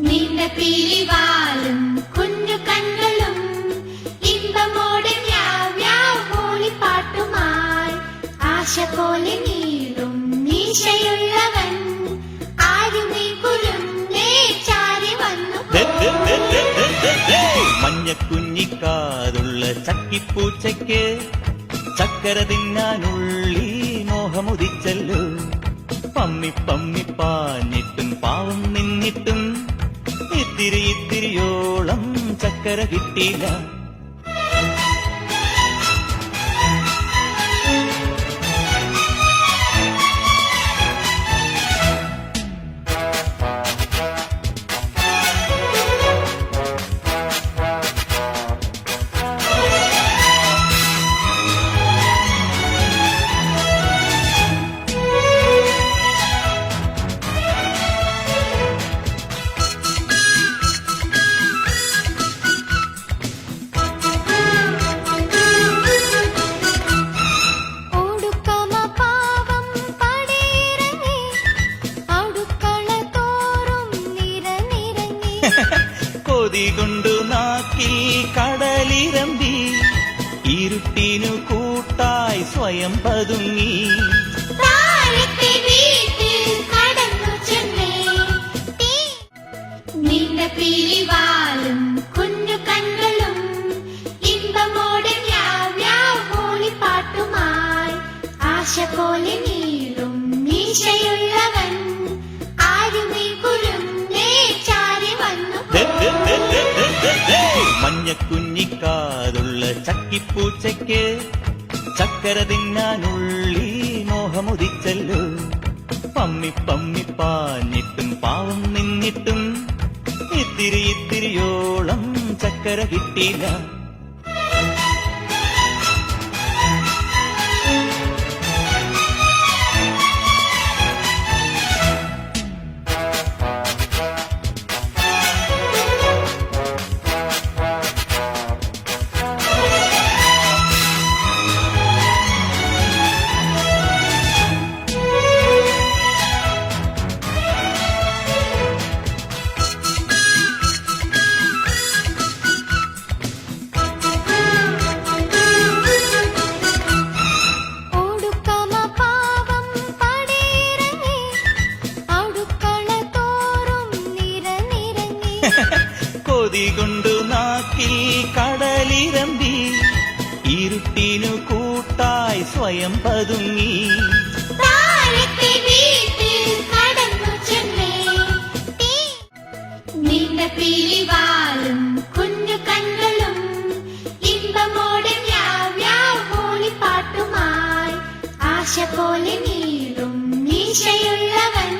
നീണ്ട പീലിവാലും കുഞ്ഞു കണ്ണുകളും ഇമ്പമോടെ മൂളിപ്പാട്ടുമായി ആശ പോലെ നീളും നീശയുള്ളവൻ ആരുമീ കുരുന്നേ ചാരി വന്നു. മഞ്ഞക്കുഞ്ഞിക്കാതുള്ള ചക്കിപ്പൂച്ചയ്ക്ക് ചക്കര തിന്നാനുള്ളി മോഹമുദിച്ചല്ലോ. പമ്മി പമ്മി പാഞ്ഞിട്ടും പാവം നിന്നിട്ടും ഇത്തിരിയോളം ചക്കര കിട്ടിയില്ല. കൊതി കൊണ്ടു നാക്കിൽ കടലിരമ്പി ഇരുട്ടിനു കൂട്ടായി സ്വയം പതുങ്ങി. നിന്റെ പീലിവാലും കുഞ്ഞു കണ്ണുകളും ഇമ്പമോടെ മൂളിപ്പാട്ടുമായി ആശ പോലെ നീളും നീശയുള്ളവൻ ആരുമീ കുരുന്നേ ചാരി വന്നു. മഞ്ഞക്കുഞ്ഞിക്കാതുള്ള ചക്കിപ്പൂച്ചയ്ക്ക് ചക്കര തിന്നാനുള്ളി മോഹമുദിച്ചല്ലോ. പമ്മി പമ്മി പാഞ്ഞിട്ടും പാവം നിന്നിട്ടും ഇത്തിരിയോളം ചക്കര കിട്ടിയില്ല. കൊതി കൊണ്ടു നാക്കിൽ കടലിരമ്പി ഇരുട്ടിനു കൂട്ടായി സ്വയം പതുങ്ങി. നിന്റെ പീലിവാലും കുഞ്ഞു കണ്ണുകളും ഇമ്പമോടെ മൂളിപ്പാട്ടുമായി ആശ പോലെ നീളും നീശയുള്ളവൻ